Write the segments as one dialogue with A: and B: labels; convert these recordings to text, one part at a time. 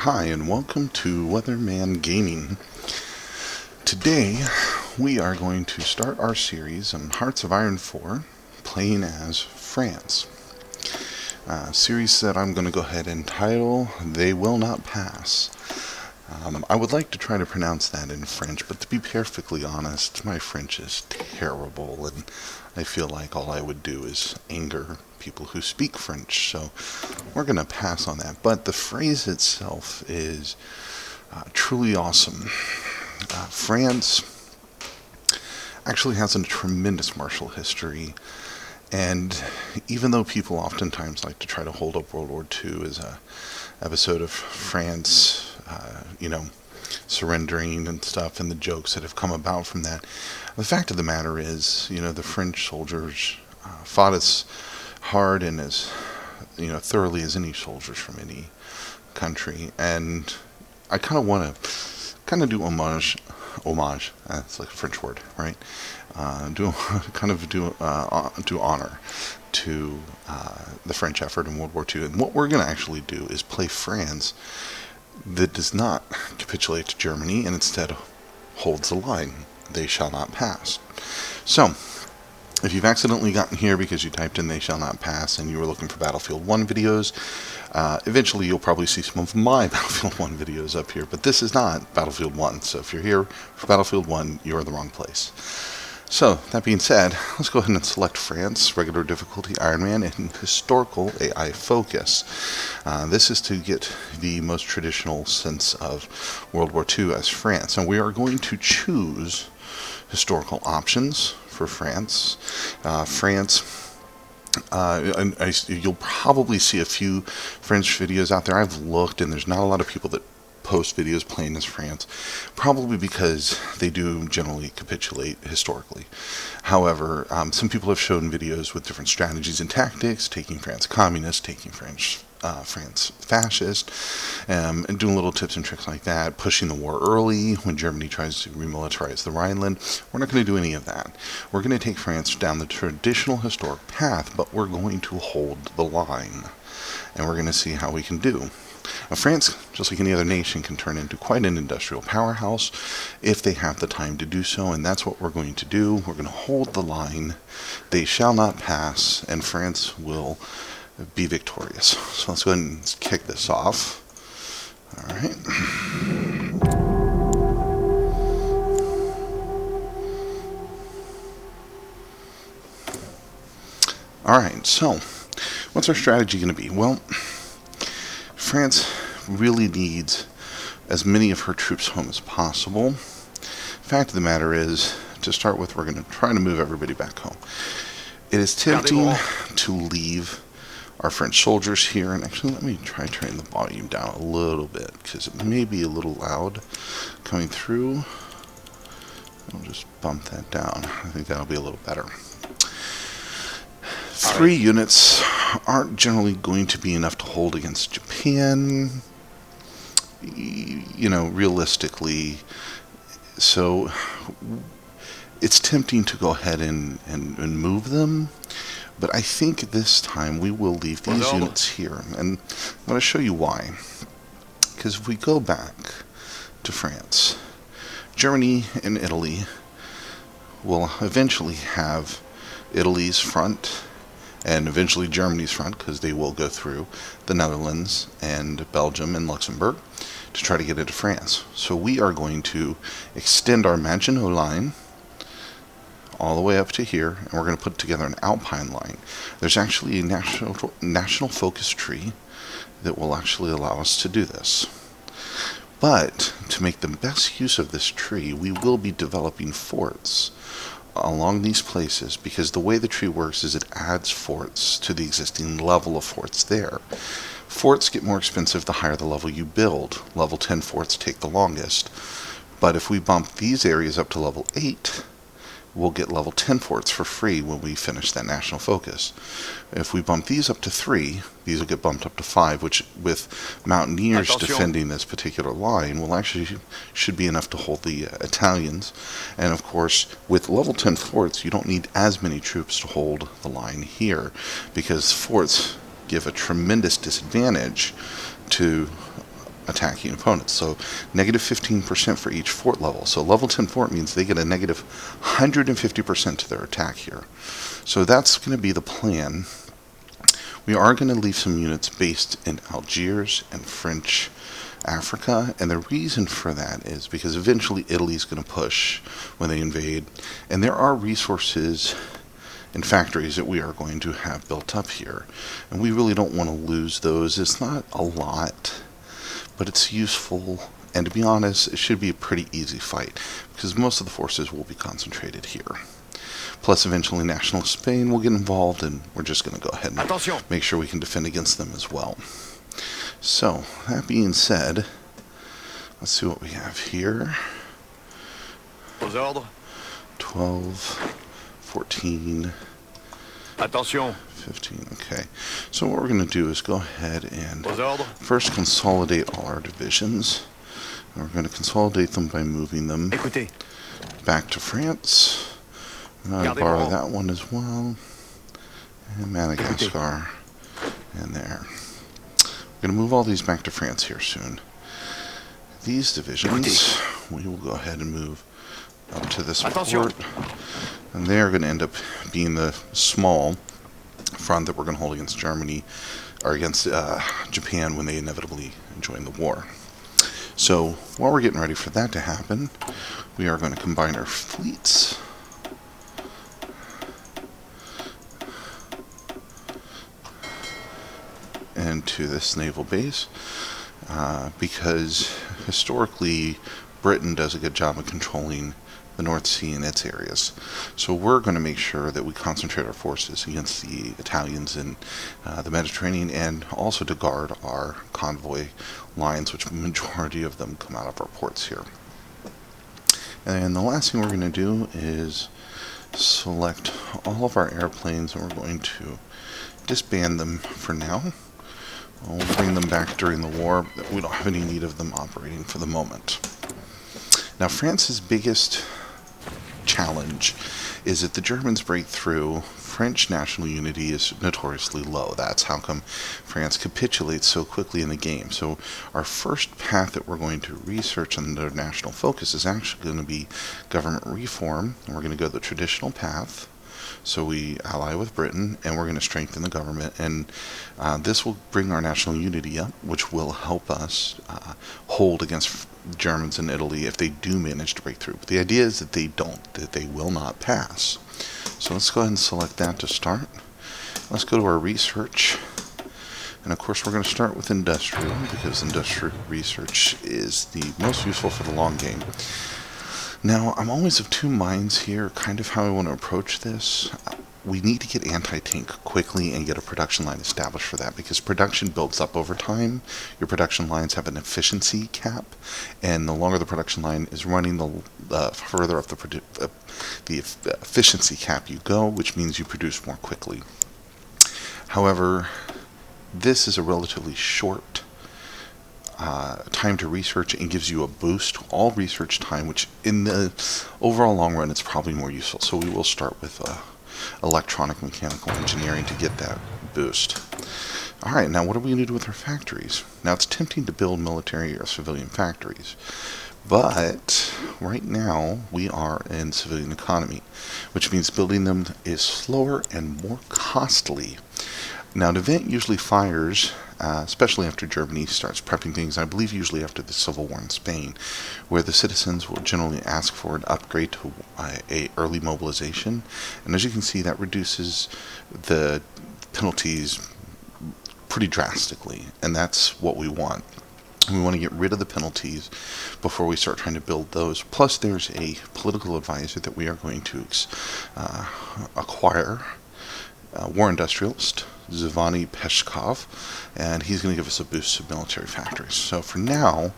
A: Hi, and welcome to Weatherman Gaming. Today, we are going to start our series on Hearts of Iron 4, playing as France. Series that I'm going to go ahead and title, They Will Not Pass. I would like to try to pronounce that in French, but to be perfectly honest, my French is terrible, and I feel like all I would do is anger people who speak French, so we're going to pass on that. But the phrase itself is truly awesome. France actually has a tremendous martial history, and even though people oftentimes like to try to hold up World War II as a episode of France, surrendering and stuff, and the jokes that have come about from that, the fact of the matter is, the French soldiers fought as hard and as thoroughly as any soldiers from any country, and I kind of want to do homage. It's like a French word, right? Do honor to the French effort in World War II. And what we're going to actually do is play France that does not capitulate to Germany and instead holds the line. They shall not pass. So, if you've accidentally gotten here because you typed in "they shall not pass" and you were looking for Battlefield 1 videos, eventually you'll probably see some of my Battlefield 1 videos up here, but this is not Battlefield 1, so if you're here for Battlefield 1, you're in the wrong place. So, that being said, let's go ahead and select France, regular difficulty Ironman, and historical AI focus. This is to get the most traditional sense of World War II as France, and we are going to choose historical options for France. You'll probably see a few French videos out there. I've looked, and there's not a lot of people that post videos playing as France, probably because they do generally capitulate historically. However, some people have shown videos with different strategies and tactics, taking France communist, taking France fascist, and doing little tips and tricks like that, pushing the war early when Germany tries to remilitarize the Rhineland. We're not going to do any of that. We're going to take France down the traditional historic path, but we're going to hold the line, and we're going to see how we can do. Now, France, just like any other nation, can turn into quite an industrial powerhouse if they have the time to do so, and that's what we're going to do. We're going to hold the line. They shall not pass, and France will be victorious. So let's go ahead and kick this off. All right. All right, so what's our strategy going to be? Well, France really needs as many of her troops home as possible. Fact of the matter is, to start with, we're going to try to move everybody back home. It is tempting to leave our French soldiers here, and actually let me try turning the volume down a little bit because it may be a little loud coming through. I'll just bump that down. I think that'll be a little better. 3 units aren't generally going to be enough to hold against Japan, realistically. So it's tempting to go ahead and move them, but I think this time we will leave these units here, and I'm going to show you why. Because if we go back to France, Germany and Italy will eventually have Italy's front and eventually Germany's front, because they will go through the Netherlands and Belgium and Luxembourg to try to get into France. So we are going to extend our Maginot line all the way up to here, and we're going to put together an Alpine line. There's actually a national focus tree that will actually allow us to do this. But to make the best use of this tree, we will be developing forts along these places, because the way the tree works is it adds forts to the existing level of forts there. Forts get more expensive the higher the level you build. Level 10 forts take the longest. But if we bump these areas up to level 8, we'll get level 10 forts for free when we finish that national focus. If we bump these up to 3, these will get bumped up to 5, which with Mountaineers defending this particular line will actually should be enough to hold the Italians. And of course, with level 10 forts, you don't need as many troops to hold the line here, because forts give a tremendous disadvantage to attacking opponents. So negative 15% for each fort level. So level 10 fort means they get a negative 150% to their attack here. So that's going to be the plan. We are going to leave some units based in Algiers and French Africa, and the reason for that is because eventually Italy's going to push when they invade, and there are resources and factories that we are going to have built up here, and we really don't want to lose those. It's not a lot, but it's useful, and to be honest, it should be a pretty easy fight because most of the forces will be concentrated here. Plus, eventually, National Spain will get involved, and we're just going to go ahead and make sure we can defend against them as well. So, that being said, let's see what we have here. 12, 14,
B: Attention.
A: 15, okay. So what we're going to do is go ahead and first consolidate all our divisions. And we're going to consolidate them by moving them back to France. I'm going to borrow that one as well. And Madagascar. And there. We're going to move all these back to France here soon. These divisions, we will go ahead and move up to this port. And they're going to end up being the small front that we're going to hold against Germany, or against Japan when they inevitably join the war. So while we're getting ready for that to happen, we are going to combine our fleets. Into this naval base, because historically Britain does a good job of controlling the North Sea and its areas. So we're going to make sure that we concentrate our forces against the Italians in the Mediterranean, and also to guard our convoy lines, which the majority of them come out of our ports here. And the last thing we're going to do is select all of our airplanes, and we're going to disband them for now. We'll bring them back during the war. We don't have any need of them operating for the moment. Now, France's biggest challenge is that the Germans break through. French national unity is notoriously low. That's how come France capitulates so quickly in the game. So our first path that we're going to research under national focus is actually going to be government reform, and we're going to go the traditional path. So we ally with Britain, and we're going to strengthen the government, and this will bring our national unity up, which will help us hold against Germans in Italy if they do manage to break through. But the idea is that they don't, that they will not pass. So let's go ahead and select that to start. Let's go to our research, and of course we're going to start with industrial, because industrial research is the most useful for the long game. Now, I'm always of two minds here, kind of how I want to approach this. We need to get anti-tank quickly and get a production line established for that, because production builds up over time. Your production lines have an efficiency cap, and the longer the production line is running, the further up the efficiency cap you go, which means you produce more quickly. However, this is a relatively short time to research, and gives you a boost all research time, which in the overall long run it's probably more useful. So we will start with electronic mechanical engineering to get that boost. Alright, now what are we going to do with our factories? Now, it's tempting to build military or civilian factories, but right now we are in civilian economy, which means building them is slower and more costly. Now, an event usually fires, especially after Germany starts prepping things, I believe usually after the Civil War in Spain, where the citizens will generally ask for an upgrade to a early mobilization. And as you can see, that reduces the penalties pretty drastically, and that's what we want. We want to get rid of the penalties before we start trying to build those. Plus, there's a political advisor that we are going to acquire, war industrialist, Zivani Peshkov, and he's going to give us a boost to military factories. So for now,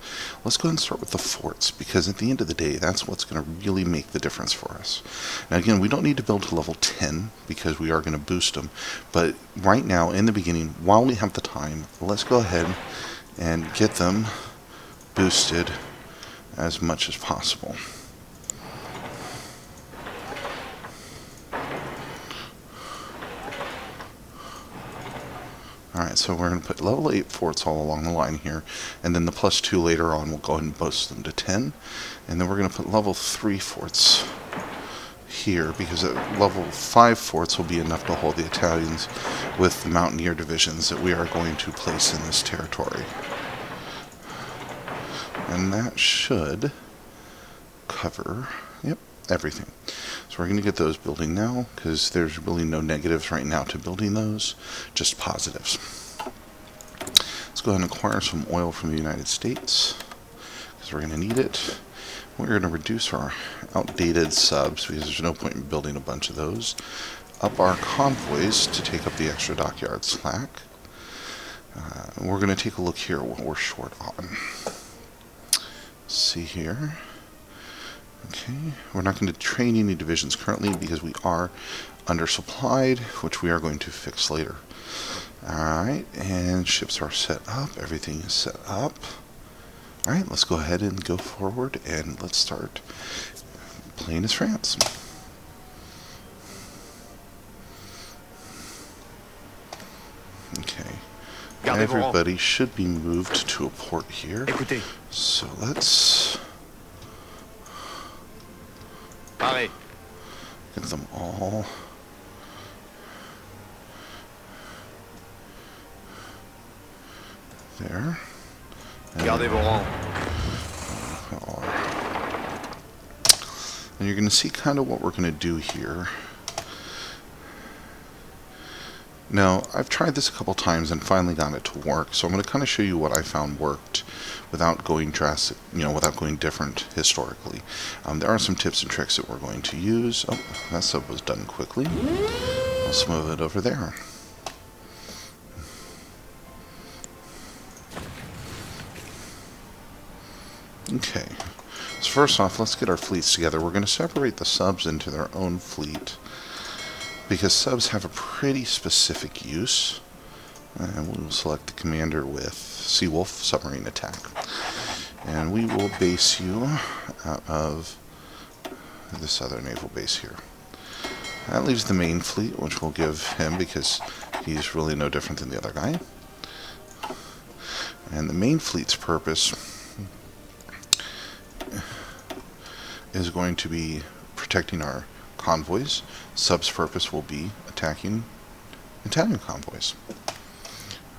A: let's go ahead and start with the forts, because at the end of the day, that's what's going to really make the difference for us. Now again, we don't need to build to level 10, because we are going to boost them, but right now, in the beginning, while we have the time, let's go ahead and get them boosted as much as possible. Alright, so we're going to put level 8 forts all along the line here, and then the +2 later on we'll go ahead and boost them to 10, and then we're going to put level 3 forts here, because at level 5 forts will be enough to hold the Italians with the Mountaineer divisions that we are going to place in this territory. And that should cover, yep, everything. So we're going to get those building now, because there's really no negatives right now to building those, just positives. Let's go ahead and acquire some oil from the United States, because we're going to need it. We're going to reduce our outdated subs, because there's no point in building a bunch of those. Up our convoys to take up the extra dockyard slack. We're going to take a look here at what we're short on. See here. Okay, we're not going to train any divisions currently because we are undersupplied, which we are going to fix later. Alright, and ships are set up, everything is set up. Alright, let's go ahead and go forward and let's start playing as France. Okay, everybody should be moved to a port here. So let's get them all there.
B: Gardez vos rangs.
A: And you're going to see kind of what we're going to do here. Now, I've tried this a couple times and finally got it to work, so I'm going to kind of show you what I found worked without going drastic, without going different historically. There are some tips and tricks that we're going to use. Oh, that sub was done quickly. Let's move it over there. Okay, so first off, let's get our fleets together. We're going to separate the subs into their own fleet, because subs have a pretty specific use. And we will select the commander with Seawolf submarine attack. And we will base you out of this other naval base here. That leaves the main fleet, which we'll give him because he's really no different than the other guy. And the main fleet's purpose is going to be protecting our convoys. Sub's purpose will be attacking Italian convoys.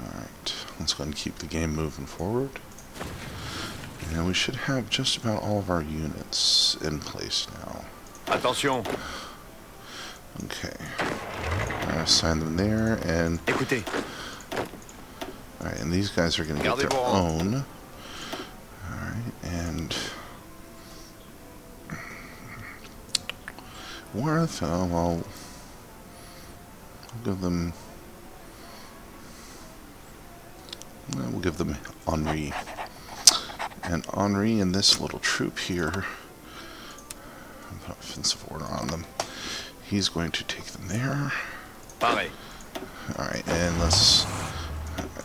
A: Alright, let's go ahead and keep the game moving forward. And we should have just about all of our units in place now.
B: Attention.
A: Okay. I'm going to assign them there, and...
B: Écoutez.
A: Alright, and these guys are going to get their own. Alright, and... Worth, well, I'll give them... We'll give them Henri. And Henri and this little troop here, I'll put offensive order on them. He's going to take them there.
B: Alright,
A: and let's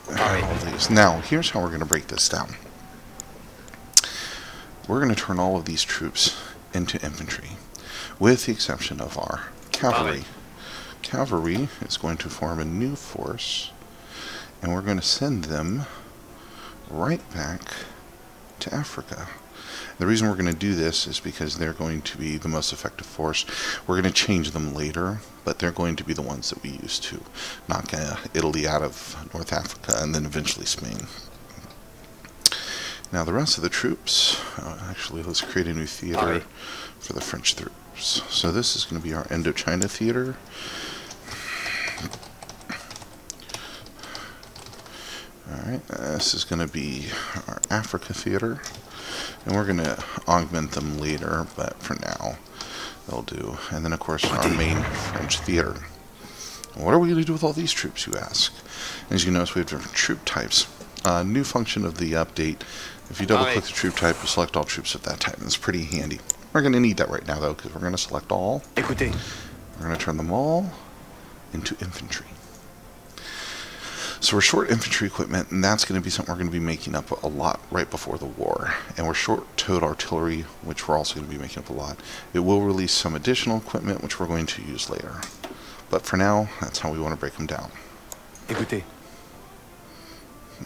A: all these. Now, here's how we're going to break this down. We're going to turn all of these troops into infantry, with the exception of our cavalry. Cavalry is going to form a new force, and we're going to send them right back to Africa. The reason we're going to do this is because they're going to be the most effective force. We're going to change them later, but they're going to be the ones that we use to knock Italy out of North Africa and then eventually Spain. Now the rest of the troops, actually let's create a new theater for the French troops. So this is going to be our Indochina theater. Alright, this is going to be our Africa theater, and we're going to augment them later, but for now they'll do. And then of course our main French theater. What are we going to do with all these troops, you ask? As you notice, we have different troop types. New function of the update, if you double click the troop type, you select all troops of that type, and it's pretty handy. We're going to need that right now though, because we're going to select all.
B: Écoutez.
A: We're going to turn them all into infantry. So we're short infantry equipment, and that's going to be something we're going to be making up a lot right before the war. And we're short towed artillery, which we're also going to be making up a lot. It will release some additional equipment, which we're going to use later. But for now, that's how we want to break them down.
B: Écoutez.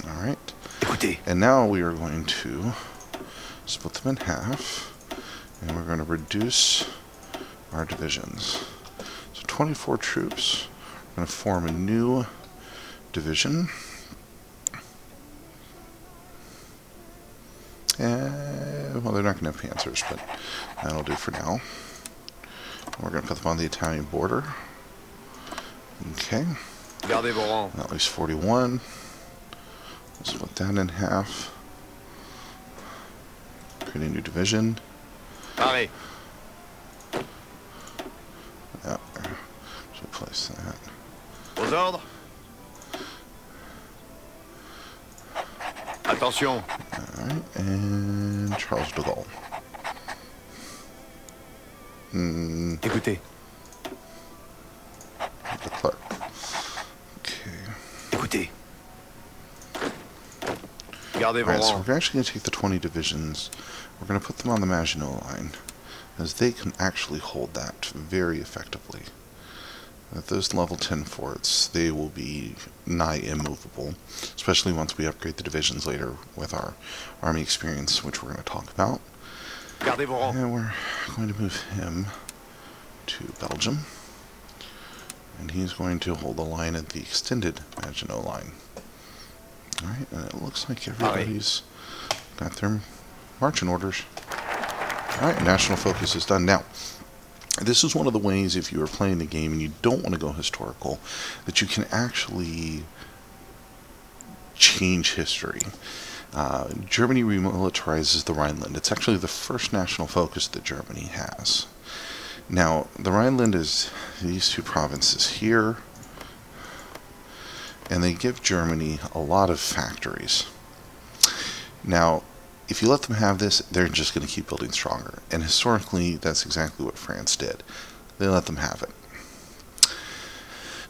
A: All right.
B: Écoutez.
A: And now we are going to split them in half, and we're going to reduce our divisions. So 24 troops are going to form a new division. Well, they're not going to have panzers, but that'll do for now. We're going to put them on the Italian border. Okay.
B: Gardez vos rangs.
A: At least 41. Let's split that in half. Create a new division.
B: Parlez.
A: Yep. Should place that.
B: Aux ordres. Attention.
A: Alright, and Charles de Gaulle.
B: Écoutez.
A: The clerk. Okay.
B: Écoutez. Gardez vos
A: Alright, so
B: rangs.
A: we're actually going to take the 20 divisions. We're going to put them on the Maginot Line, as they can actually hold that very effectively. At those level 10 forts, they will be nigh immovable, especially once we upgrade the divisions later with our army experience, which we're going to talk about.
B: Gardez vos rangs.
A: And we're going to move him to Belgium, and he's going to hold the line at the extended Maginot Line. Alright, and it looks like everybody's got their marching orders. Alright, national focus is done. Now, this is one of the ways, if you are playing the game and you don't want to go historical, that you can actually change history. Germany remilitarizes the Rhineland. It's actually the first national focus that Germany has. Now, the Rhineland is these two provinces here, and they give Germany a lot of factories. Now, if you let them have this, they're just going to keep building stronger. And historically, that's exactly what France did. They let them have it.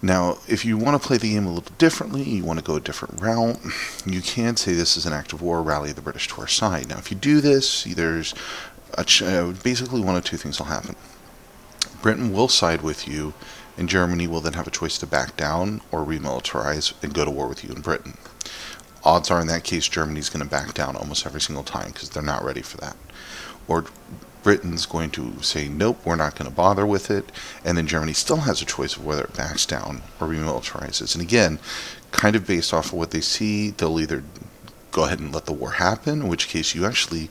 A: Now, if you want to play the game a little differently, you want to go a different route, you can say this is an act of war, rally the British to our side. Now, if you do this, there's basically one of two things will happen. Britain will side with you, and Germany will then have a choice to back down or remilitarize and go to war with you in Britain. Odds are in that case Germany's going to back down almost every single time because they're not ready for that. Or Britain's going to say, nope, we're not going to bother with it, and then Germany still has a choice of whether it backs down or remilitarizes. And again, kind of based off of what they see, they'll either go ahead and let the war happen, in which case you actually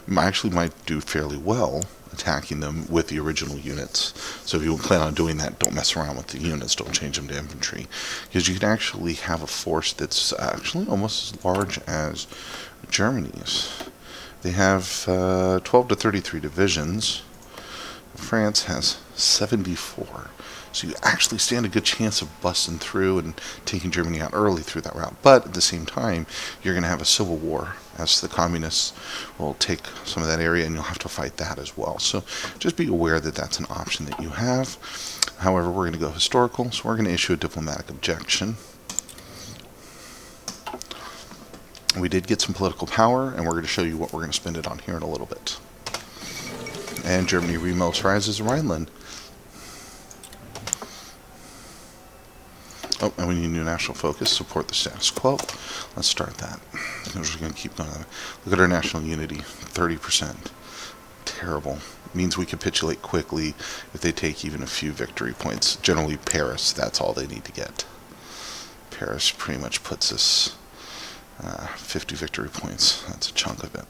A: might do fairly well attacking them with the original units. So if you plan on doing that, don't mess around with the units, don't change them to infantry, because you can actually have a force that's actually almost as large as Germany's. They have 12 to 33 divisions. France has 74. So you actually stand a good chance of busting through and taking Germany out early through that route. But at the same time, you're going to have a civil war, as the communists will take some of that area, and you'll have to fight that as well. So just be aware that that's an option that you have. However, we're going to go historical, so we're going to issue a diplomatic objection. We did get some political power, and we're going to show you what we're going to spend it on here in a little bit. And Germany remilitarizes the Rhineland. Oh, and we need a new national focus, support the status quo. Let's start that. We're just going to keep going. Look at our national unity, 30%. Terrible. It means we capitulate quickly if they take even a few victory points. Generally, Paris, that's all they need to get. Paris pretty much puts us 50 victory points. That's a chunk of it.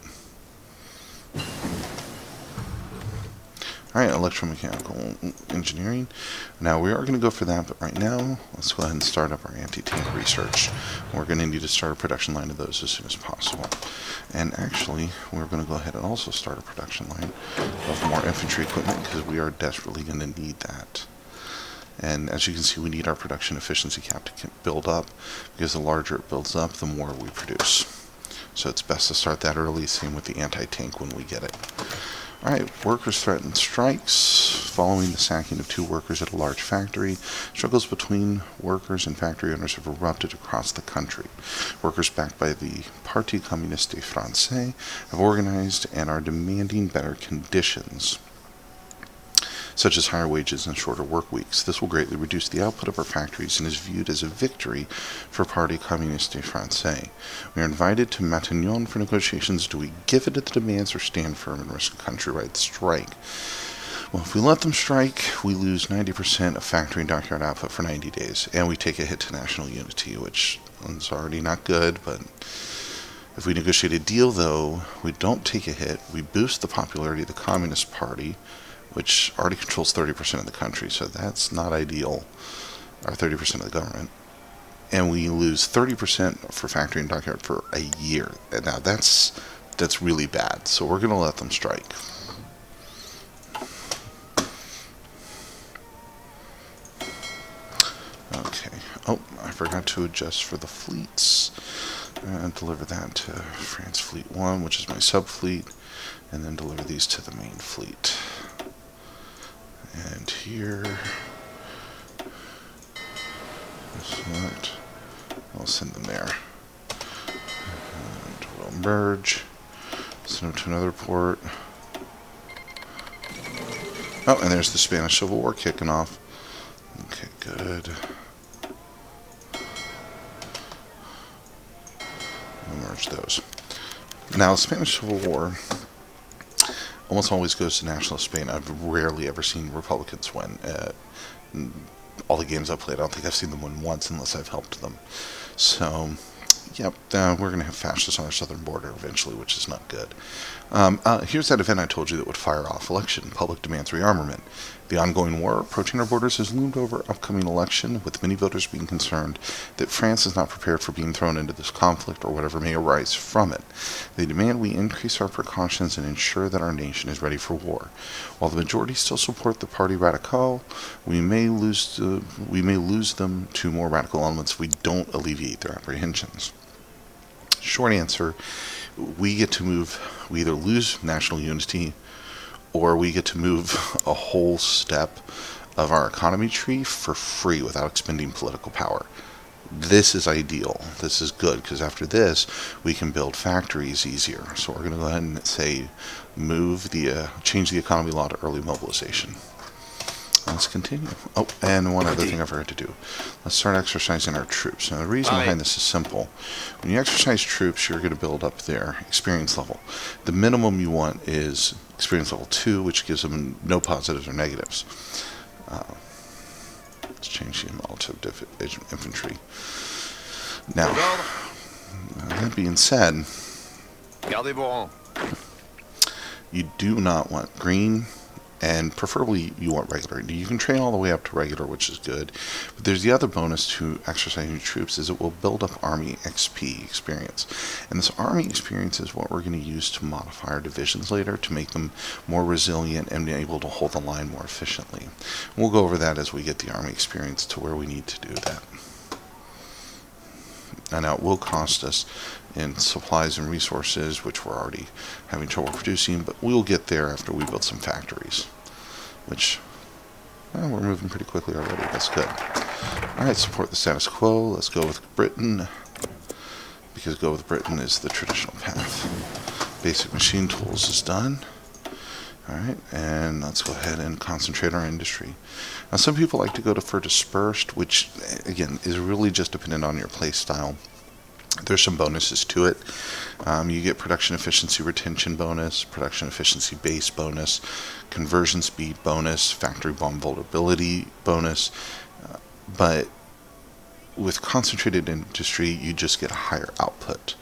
A: Alright, electromechanical engineering. Now, we are going to go for that, but right now, let's go ahead and start up our anti-tank research. We're going to need to start a production line of those as soon as possible. And actually, we're going to go ahead and also start a production line of more infantry equipment, because we are desperately going to need that. And as you can see, we need our production efficiency cap to build up, because the larger it builds up, the more we produce. So it's best to start that early, same with the anti-tank when we get it. Alright, workers threaten strikes following the sacking of 2 workers at a large factory. Struggles between workers and factory owners have erupted across the country. Workers backed by the Parti Communiste Français have organized and are demanding better conditions. such as higher wages and shorter work weeks. This will greatly reduce the output of our factories and is viewed as a victory for Parti Communiste Français. We are invited to Matignon for negotiations. Do we give it to the demands or stand firm and risk a countrywide strike? Well, if we let them strike, we lose 90% of factory and dockyard output for 90 days, and we take a hit to national unity, which is already not good, but if we negotiate a deal, though, we don't take a hit. We boost the popularity of the Communist Party, which already controls 30% of the country, so that's not ideal, or 30% of the government. And we lose 30% for factory and dockyard for a year. And now that's really bad, so we're going to let them strike. Okay. Oh, I forgot to adjust for the fleets. And deliver that to France Fleet 1, which is my sub-fleet, and then deliver these to the main fleet. And here, select, I'll send them there. And we'll merge, send them to another port. Oh, and there's the Spanish Civil War kicking off. Okay, good. Merge those. Now, the Spanish Civil War almost always goes to nationalist Spain. I've rarely ever seen Republicans win. All the games I've played, I don't think I've seen them win once unless I've helped them. So, yep, we're going to have fascists on our southern border eventually, which is not good. Here's that event I told you that would fire off election. Public demands rearmament. The ongoing war approaching our borders has loomed over upcoming election, with many voters being concerned that France is not prepared for being thrown into this conflict or whatever may arise from it. They demand we increase our precautions and ensure that our nation is ready for war. While the majority still support the Parti Radical, we may lose them to more radical elements if we don't alleviate their apprehensions. Short answer, we either lose national unity or we get to move a whole step of our economy tree for free without expending political power. This is ideal. This is good, because after this, we can build factories easier. So we're going to go ahead and say, change the economy law to early mobilization. Let's continue. Oh, and one other thing I forgot to do. Let's start exercising our troops. Now, the reason behind this is simple. When you exercise troops, you're going to build up their experience level. The minimum you want is experience level 2, which gives them no positives or negatives. Let's change the amount to infantry. Now, that being said, you do not want green, and preferably you want regular. You can train all the way up to regular, which is good. But there's the other bonus to exercising your troops, is it will build up Army XP experience. And this Army experience is what we're going to use to modify our divisions later to make them more resilient and be able to hold the line more efficiently. We'll go over that as we get the Army experience to where we need to do that. And now it will cost us in supplies and resources, which we're already having trouble producing, but we'll get there after we build some factories, which we're moving pretty quickly already. That's good. Alright, support the status quo. Let's go with Britain, because go with Britain is the traditional path. Basic machine tools is done. Alright, and let's go ahead and concentrate our industry. Now, some people like to go for dispersed, which, again, is really just dependent on your play style. There's some bonuses to it. You get production efficiency retention bonus, production efficiency base bonus, conversion speed bonus, factory bomb vulnerability bonus. But with concentrated industry, you just get a higher output.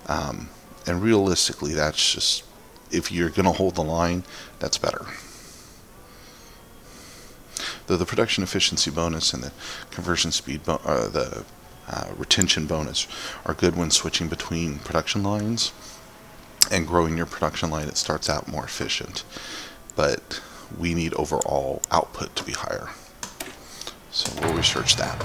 A: And realistically, that's just, if you're going to hold the line, that's better. Though the production efficiency bonus and the conversion speed retention bonus are good when switching between production lines and growing your production line. It starts out more efficient, but we need overall output to be higher. So we'll research that.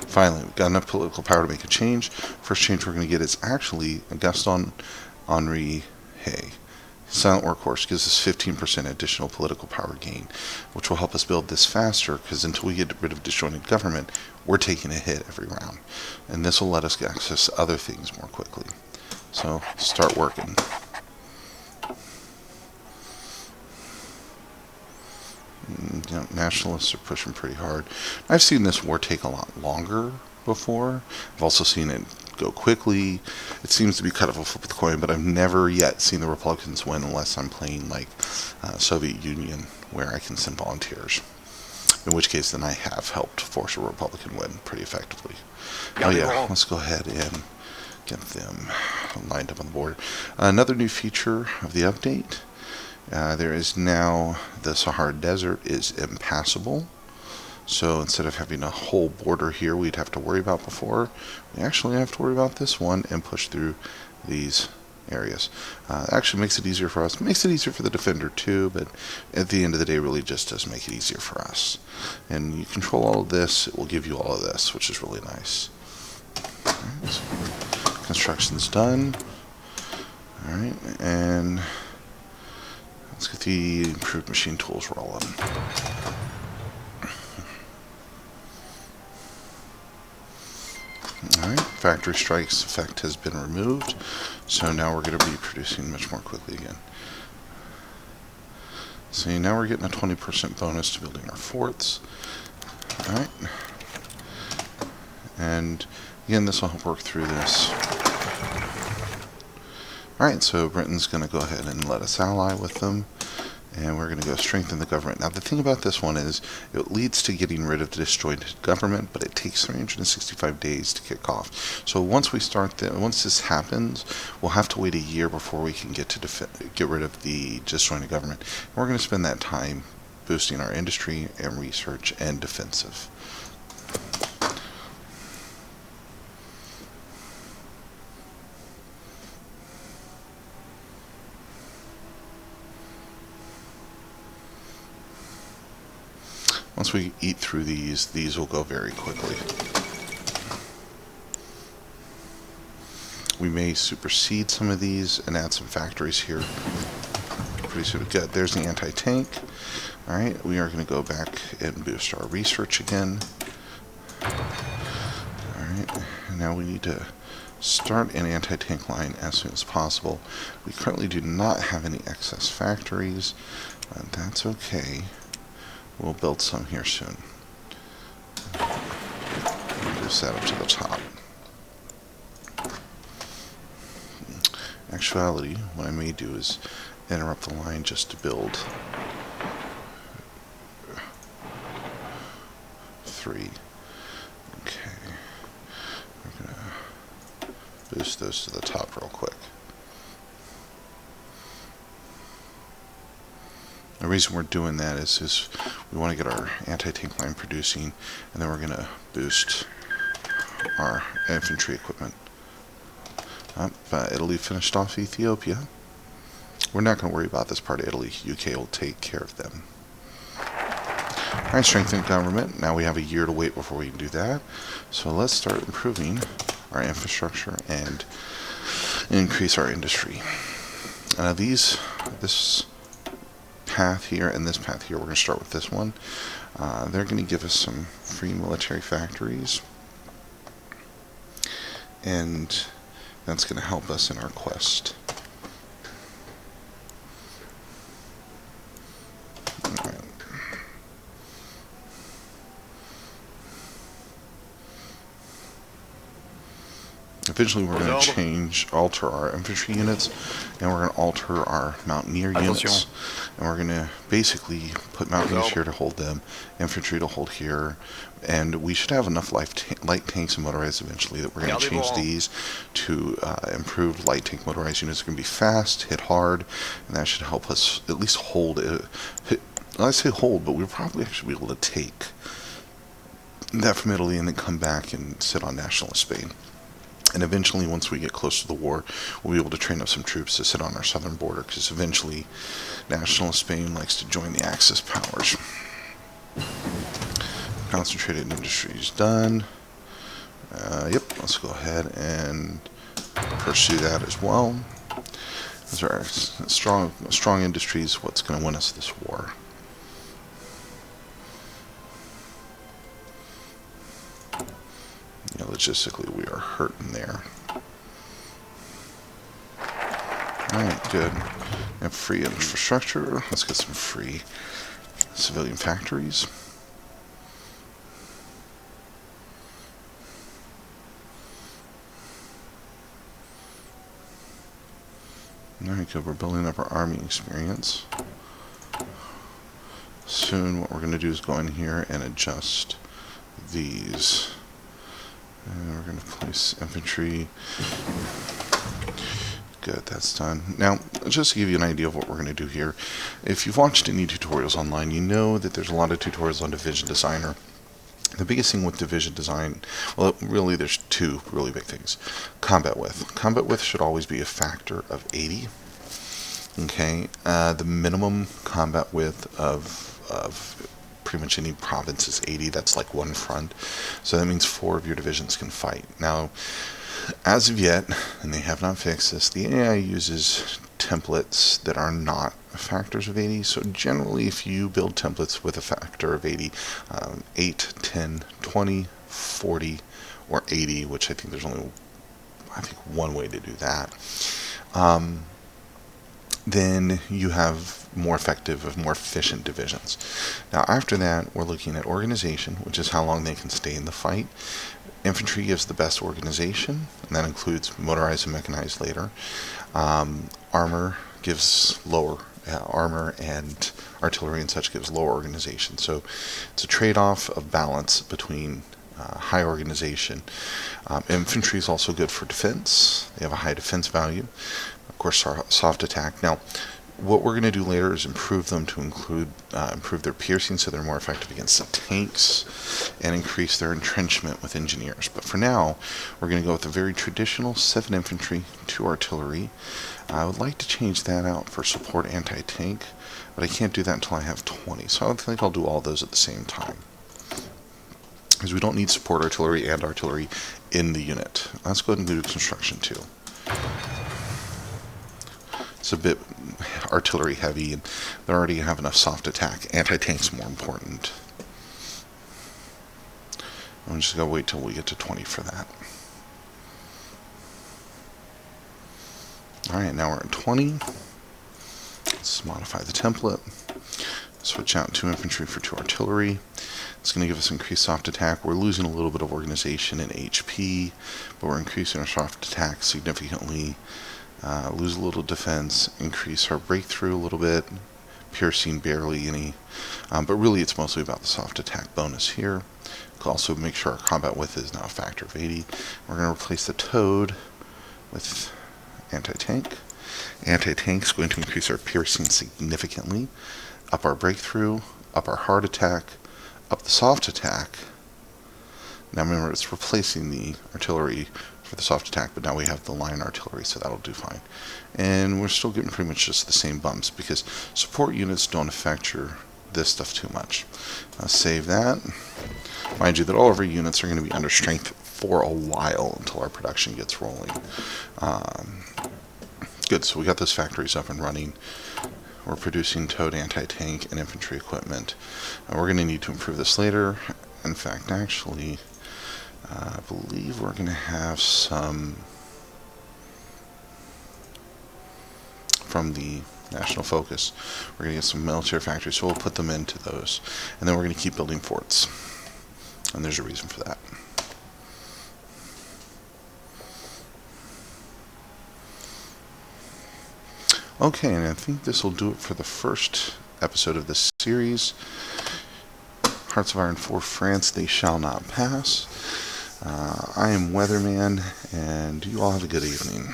A: Finally, we've got enough political power to make a change. First change we're going to get is actually Gaston Henri Hay. Silent Workhorse gives us 15% additional political power gain, which will help us build this faster, because until we get rid of disjointed government, we're taking a hit every round. And this will let us access other things more quickly. So, start working. Nationalists are pushing pretty hard. I've seen this war take a lot longer before. I've also seen it go quickly. It seems to be kind of a flip of the coin, but I've never yet seen the Republicans win unless I'm playing like Soviet Union, where I can send volunteers. In which case, then I have helped force a Republican win pretty effectively. Oh yeah, let's go ahead and get them lined up on the board. Another new feature of the update. There is now the Sahara Desert is impassable. So instead of having a whole border here we'd have to worry about before, we actually have to worry about this one and push through these areas. It actually makes it easier for us. Makes it easier for the defender too, but at the end of the day really just does make it easier for us. And you control all of this, it will give you all of this, which is really nice. Alright, so construction's done. Alright, and let's get the improved machine tools rolling. Alright, factory strikes effect has been removed, so now we're going to be producing much more quickly again. See, now we're getting a 20% bonus to building our forts. Alright, and again, this will help work through this. Alright, so Britain's going to go ahead and let us ally with them. And we're going to go strengthen the government. Now, the thing about this one is it leads to getting rid of the disjointed government, but it takes 365 days to kick off. So once we start, once this happens, we'll have to wait a year before we can get rid of the disjointed government. And we're going to spend that time boosting our industry and research and defensive. Once we eat through these will go very quickly. We may supersede some of these and add some factories here. Pretty soon. Good. There's the anti-tank. Alright, we are going to go back and boost our research again. Alright, now we need to start an anti-tank line as soon as possible. We currently do not have any excess factories, but that's okay. We'll build some here soon. Boost that up to the top. In actuality, what I may do is interrupt the line just to build 3. Okay. We're going to boost those to the top real quick. The reason we're doing that is we want to get our anti-tank line producing, and then we're going to boost our infantry equipment. Italy finished off Ethiopia. We're not going to worry about this part of Italy. UK will take care of them. Alright, strengthen government. Now we have a year to wait before we can do that. So let's start improving our infrastructure and increase our industry. This path here and this path here, we're going to start with this one. They're going to give us some free military factories, and that's going to help us in our quest. Alright. Eventually we're going to alter our infantry units, and we're going to alter our mountaineer units, and we're going to basically put mountaineers here to hold them, infantry to hold here, and we should have enough light tanks and motorized eventually that we're going to change these to improved light tank motorized units. They're going to be fast, hit hard, and that should help us at least hold it. I say hold, but we'll probably actually be able to take that from Italy and then come back and sit on nationalist Spain. And eventually, once we get close to the war, we'll be able to train up some troops to sit on our southern border, because eventually nationalist Spain likes to join the Axis powers. Concentrated industry is done. Yep, let's go ahead and pursue that as well. Those are strong industries. What's going to win us this war? You know, logistically, we are hurting there. Alright, good. We have free infrastructure. Let's get some free civilian factories. Alright, good. We're building up our army experience. Soon, what we're going to do is go in here and adjust these. And we're going to place infantry. Good, that's done. Now, just to give you an idea of what we're going to do here, if you've watched any tutorials online, you know that there's a lot of tutorials on Division Designer. The biggest thing with Division Design, well, really there's two really big things. Combat width. Combat width should always be a factor of 80. Okay, the minimum combat width of pretty much any province is 80. That's like one front. So that means 4 of your divisions can fight. Now, as of yet, and they have not fixed this, the AI uses templates that are not factors of 80. So generally, if you build templates with a factor of 80, 8, 10, 20, 40, or 80, which I think there's only, one way to do that, then you have more effective, more efficient divisions. Now after that, we're looking at organization, which is how long they can stay in the fight. Infantry gives the best organization, and that includes motorized and mechanized later. Armor gives lower, armor and artillery and such gives lower organization. So it's a trade-off of balance between high organization. Infantry is also good for defense. They have a high defense value. Of course, soft attack. Now, what we're going to do later is improve them to improve their piercing so they're more effective against the tanks and increase their entrenchment with engineers. But for now, we're going to go with a very traditional 7 infantry, 2 artillery. I would like to change that out for support anti-tank, but I can't do that until I have 20. So I think I'll do all those at the same time, because we don't need support artillery and artillery in the unit. Let's go ahead and do construction too. It's a bit artillery heavy, and they already have enough soft attack. Anti-tank's more important. I'm just going to wait till we get to 20 for that. Alright, now we're at 20. Let's modify the template. Switch out 2 infantry for 2 artillery. It's going to give us increased soft attack. We're losing a little bit of organization in HP, but we're increasing our soft attack significantly. Lose a little defense, increase our breakthrough a little bit, piercing barely any, but really it's mostly about the soft attack bonus here. We'll also make sure our combat width is now a factor of 80. We're going to replace the Toad with anti-tank. Anti-tank is going to increase our piercing significantly, up our breakthrough, up our hard attack, up the soft attack. Now remember, it's replacing the artillery for the soft attack, but now we have the line artillery, so that'll do fine. And we're still getting pretty much just the same bumps, because support units don't affect this stuff too much. Save that. Mind you that all of our units are going to be under strength for a while until our production gets rolling. Good, so we got those factories up and running. We're producing Toad anti-tank and infantry equipment. We're going to need to improve this later. In fact, actually, I believe we're going to have some from the National Focus. We're going to get some military factories, so we'll put them into those. And then we're going to keep building forts. And there's a reason for that. Okay, and I think this will do it for the first episode of this series. Hearts of Iron 4 France, they shall not pass. I am Weatherman, and you all have a good evening.